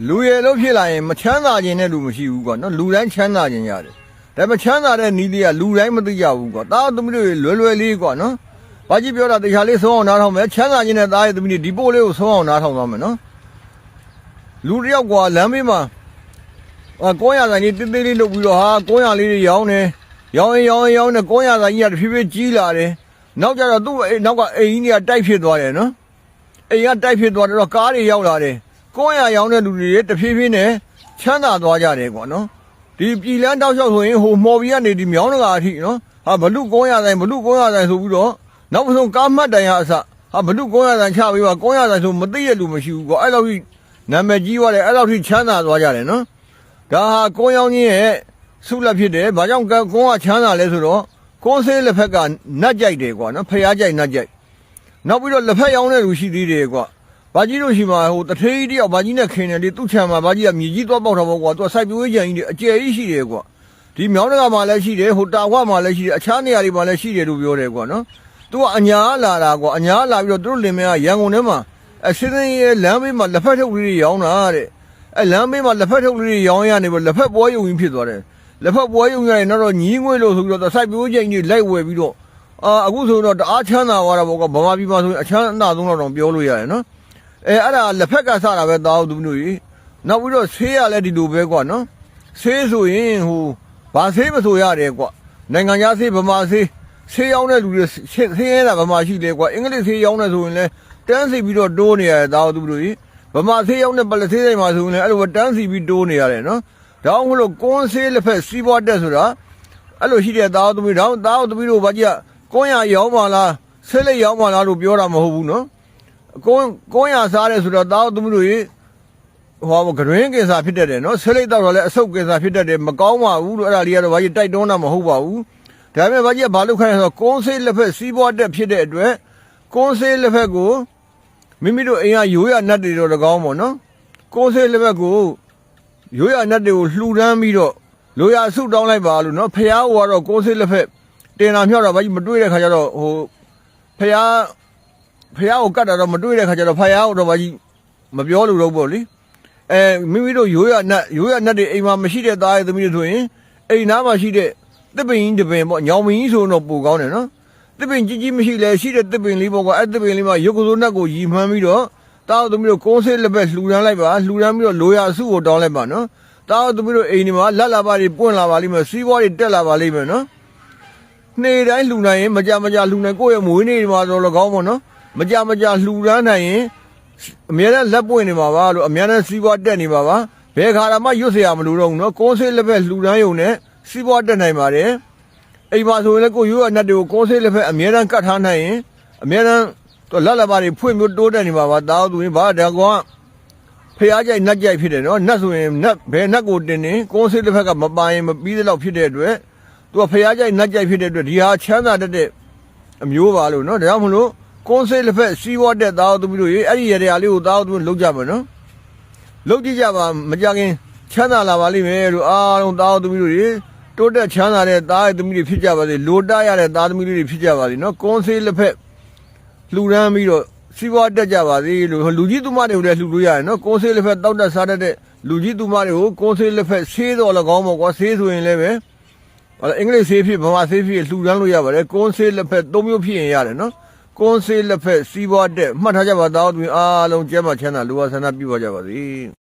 လူရလို့ဖြစ်လာရင်မချမ်းသာခြင်းနဲ့လူမရှိဘူးကွာနော်လူတိုင်းချမ်းသာခြင်းရတယ်ဒါပေမဲ့ချမ်းသာတဲ့နီးလေးကလူတိုင်းမသိကြဘူးကွာသားသမီးတွေလွယ်လေးကွာနော်ဘာကြီးပြောတာတရားလေးဆုံးအောင်နားထောင်မယ်ချမ်းသာခြင်းနဲ့သားရဲ့သမီးတွေဒီပို့လေးကိုဆုံးအောင်နားထောင်သွားမယ်နော်လူတယောက်ကွာလမ်းဘေးမှာ900ဆိုင်ကြီးတင်းသေးလေးလုပ်ပြီးတော့ဟာ900လေးတွေရောင်းနေရောင်းနေ900ဆိုင်ကြီးကတဖြည်းဖြည်းကြီးလာတယ်နောက်ကြတော့သူ့နောက်ကအိမ်ကြီးကတိုက်ဖြစ်သွားတယ်နော်အိမ်ကတိုက်ဖြစ်သွားတော့ကားတွေရောက်လာတယ်900ရောင်းတဲ့လူတွေတဖြည်းဖြည်းနဲ့ချမ်းသာသွားကြတယ်ကွာနော်ဒီပြည်လန်းတောက်လျှောက်ဆိုရင်ဟိုမော်ဘီကနေဒီမြောင်းတကာအထိနော်ဟာဘလူ900ဆိုင်ဆိုပြီးတော့နောက်ဆုံးကားမှတ်တိုင်ရအစဟာဘလူ900ဆိုင်ချပေးပါ900ဆိုင်ဆိုမသိရလူမရှိဘူးကွာအဲ့လောက်ကြီးနာမည်ကြီးသွားတယ်အဲ့လောက်ထိချမ်းသာသွားကြတယ်နော်ဒါဟာကိုရောင်းကြီးရဲ့ဆုလက်ဖြစ်တယ်ဘာကြောင့်ကိုကချမ်းသာလဲဆိုတော့ကိုဆေးလက်ဖက်ကနတ်ကြိုက်တယ်ကွာနော်ဖျားကြိုက်နတ်ကြိုက်နောက်ပြီးတော့လက်ဖက်ရောင်းတဲ့လူရှိသေးတယ်ကွာဘာကြီးတို့ရှိမှာဟိုတထေးကြီးတယောက်ဘာကြီးနဲ့ခင်တယ်လေသူ့ချံမှာဘာကြီးကမြေကြီးသွားပေါက်တာပေါ့ကွာသူကစိုက်ပျိုးရေးကြံကြီးအကျယ်ကြီးရှိတယ်ကွာဒီမြောင်းတကမှာလည်းရှိတယ်ဟိုတာခွမှာလည်းရှိတယ်အခြားနေရာတွေမှာလည်းရှိတယ်လို့ပြောတယ်ကွာနော်သူကအညာလာတာကွာအညာလာပြီးတော့သူတို့လင်မယားရန်ကုန်ထဲမှာအစင်းစင်းရဲ့လမ်းဘေးမှာလက်ဖက်ထုတ်လေးတွေရောင်းတာတဲ့အဲလမ်းဘေးမှာလက်ဖက်ထုတ်လေးတွေရောင်းရနေပြီးလက်ဖက်ပွဲယုံကြီးဖြစ်သွားတယ်လက်ဖက်ပွဲယုံရရင်တော့ညီးငွေလို့ဆိုပြီးတော့စိုက်ပျိုးကြံကြီးလိုက်ဝယ်ပြီးတော့အခုဆိုတော့တအားချမ်းသာသွားတာပေါ့ကွာဗမာပြည်မှာဆိုရင်အချမ်းသာဆုံးတော့ပြောလို့ရတယ်နော်အဲ့ဒါလက်ဖက်ကစတာပဲတောင်းသူတို့ကြီးနောက်ပြီးတော့ဆေးရလဲဒီလိုပဲကွာနော်ဆေးဆိုရင်ဟိုဘာဆေးမဆိုရတယ်ကွာနိုင်ငံခြားဆေးဗမာဆေးရောင်းတဲ့လူတွေဆေးရတာဗမာရှိတယ်ကွာအင်္ဂလိပ်ဆေးရောင်းတယ်ဆိုရင်လဲတန်းစီပြီးတော့တိုးနေရတယ်တောင်းသူတို့ကြီးဗမာဆေးရောင်းတဲ့ပလက်ဆေးဆိုင်မှာဆိုရင်လဲအဲ့လိုတန်းစီပြီးတိုးနေရတယ်နော်ဒါအောင်လို့ကွန်းဆေးလက်ဖက်စီးပွားတက်ဆိုတာအဲ့လိုရှိတဲ့တောင်းသူတို့တောင်းသူတို့ဘာကြီးကွန်းရရောင်းပါလားဆေးလိပ်ရောင်းပါလားလို့ပြောတာမဟုတ်ဘူးနော်900စားတယ်ဆိုတော့တောက်သူတို့ရေဟောဂရင်းကင်ဆာဖြစ်တတ်တယ်နော်ဆဲလိတ်တော့လည်းအဆုတ်ကင်ဆာဖြစ်တတ်တယ်မကောင်းပါဘူးလို့အဲ့ဒါလေးကတော့ဘာကြီးတိုက်တွန်းတာမဟုတ်ပါဘူးဒါပေမဲ့ဘာကြီးကဘာလို့ခိုင်းလဲဆိုတော့ကွန်းဆေးလက်ဖက်စီးပွားတက်ဖြစ်တဲ့အတွက်ကွန်းဆေးလက်ဖက်ကိုမိမိတို့အိမ်ကရိုးရနတ်တွေတော့၎င်းပေါ့နော်ကွန်းဆေးလက်ဖက်ကိုရိုးရနတ်တွေကိုလှူဒန်းပြီးတော့လိုရဆုတောင်းလိုက်ပါလို့နော်ဖះကတော့ကွန်းဆေးလက်ဖက်တင်တာမြောက်တာဘာကြီးမတွေ့တဲ့ခါကျတော့ဟိုဖះကိုကတ်တာတော့မတွေ့တဲ့ခါကျတော့ဖယားတော့ဘာကြီးမပြောလို့တော့ပေါ့လေမိမိတို့ရိုးရနတ်တွေအိမ်မှာမရှိတဲ့သားရဲ့သမီးတွေဆိုရင်အိမ်သားမှာရှိတဲ့တစ်ပင်ကြီးတစ်ပင်ပေါ့ညောင်မင်းကြီးဆိုတော့ပိုကောင်းတယ်နော်တစ်ပင်ကြီးမရှိလဲရှိတဲ့တစ်ပင်လေးပေါ့ကွာအဲ့တစ်ပင်လေးမှာရုပ်ကစိုးနတ်ကိုရီမှန်းပြီးတော့သားသမီးတို့ကုန်းဆေးလက်ပဲလှူဒန်းလိုက်ပါလှူဒန်းပြီးတော့လိုရာစုကိုတောင်းလိုက်ပါနော်သားသမီးတို့အိမ်ဒီမှာလက်လာပါတွေပွင့်လာပါလိမ့်မယ်စီးပွားတွေတက်လာပါလိမ့်မယ်နော်နေ့တိုင်းလှူနိုင်ရင်မကြလှူနိုင်ကိုယ့်ရဲ့မွေးနေ့မှာတော့၎င်းပေါ့နော်မကြလှူဒန်းနိုင်ရင်အများနဲ့လက်ပွင့်နေမှာပါလို့အများနဲ့စီးပွားတက်နေမှာပါဘယ်ခါမှရွတ်เสียမလို့တော့ဘူးနော်ကုန်းဆေးလက်ဖက်လှူဒန်းရုံနဲ့စီးပွားတက်နိုင်ပါတယ်အိမ်မှာဆိုရင်လည်းကိုရိုးရနတ်တွေကိုကုန်းဆေးလက်ဖက်အများနဲ့ကတ်ထားနိုင်ရင်အများနဲ့လက်လက်ပါတွေဖွင့်မျိုးတိုးတက်နေမှာပါတားသူရင်ဘာဒါကွာဖျားကြိုက်နတ်ကြိုက်ဖြစ်တယ်နော်နတ်ဆိုရင်နတ်ဘယ်နတ်ကိုတင်နေကုန်းဆေးလက်ဖက်ကမပါရင်မပြီးတဲ့လောက်ဖြစ်တဲ့အတွက်သူကဖျားကြိုက်နတ်ကြိုက်ဖြစ်တဲ့အတွက်ဒီဟာချမ်းသာတတ်တဲ့အမျိုးပါလို့နော်ဒါကြောင့်မလို့ကွန်ဆေးလက်ဖက်စီးဝတ်တဲ့သားသမီးတို့ရေအဲ့ဒီရတဲ့လေးကိုသားသမီးလုံးကြမယ်နော်လုံးကြည့်ကြပါမကြခင်ချမ်းသာလာပါလိမ့်မယ်လို့အားလုံးသားသမီးတို့ရေတိုးတက်ချမ်းသာတဲ့သားသမီးတွေဖြစ်ကြပါစေလိုတရတဲ့သားသမီးတွေဖြစ်ကြပါစေနော်ကွန်ဆေးလက်ဖက်လှူဒန်းပြီးတော့စီးပွားတက်ကြပါစေလို့လူကြီးသူမတွေကိုလည်းလှူလို့ရတယ်နော်ကွန်ဆေးလက်ဖက်တောက်တက်စားတတ်တဲ့လူကြီးသူမတွေကိုကွန်ဆေးလက်ဖက်ဆေးတော်၎င်းပေါ့ကွာဆေးဆိုရင်လည်းပဲအင်္ဂလိပ်ဆေးဖြစ်ဗမာဆေးဖြစ်လှူဒန်းလို့ရပါတယ်ကွန်ဆေးလက်ဖက်၃မျိုးဖြစ်ရင်ရတယ်နော်ကွန်ဆေးလက်ဖက်စီးပွားတက်မှတ်ထားကြပါသားသူအားလုံးကျမ်းမာချမ်းသာလူဝဆန္ဒပြုပါကြပါစေ